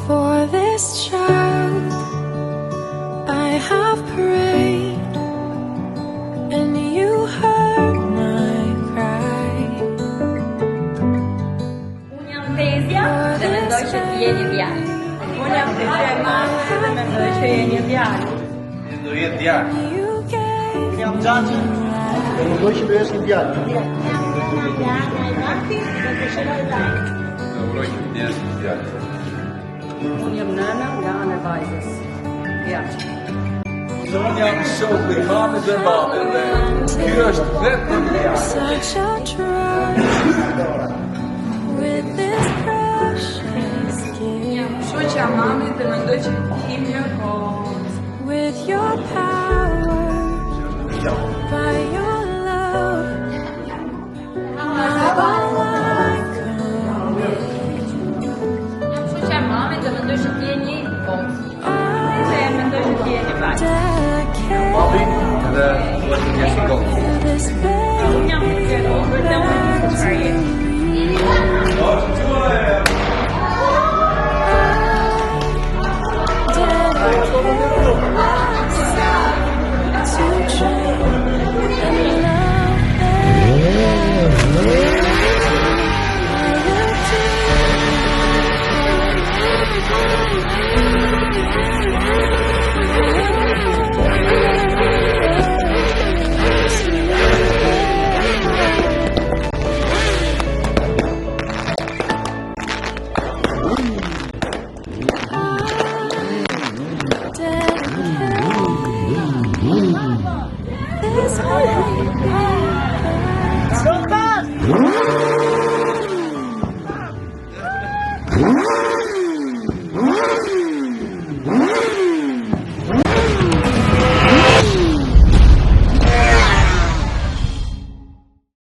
For this child I have prayed, and you heard my cry. Unë jam Tezja dhe mendoj që ti je një djalë. Unë jam Tezja dhe mendoj që je një djalë. Do jetë djalë. You gave Unë jam Xhaxhi dhe mendoj që do jesh një djalë. Do uroj që të jesh një djalë. Unë jam Nana nga ana e vajzës. Ja. Unë jam shoku I mamës dhe babës dhe ky është vetëm djalë. such a trust with this precious gift. Shoqja e mamit dhe mendoj që ti mirë kohë. With your power, by your love, now all I Jam shoqja e mamit dhe mendoj që ti je një kohë. I Dhe mendoj që ti je një vajzë. Papi dedicate dhe duhet të jesh I gokë. this Unë jam Tezja e vogël dhe unë nuk e di çfarë je. to train and love this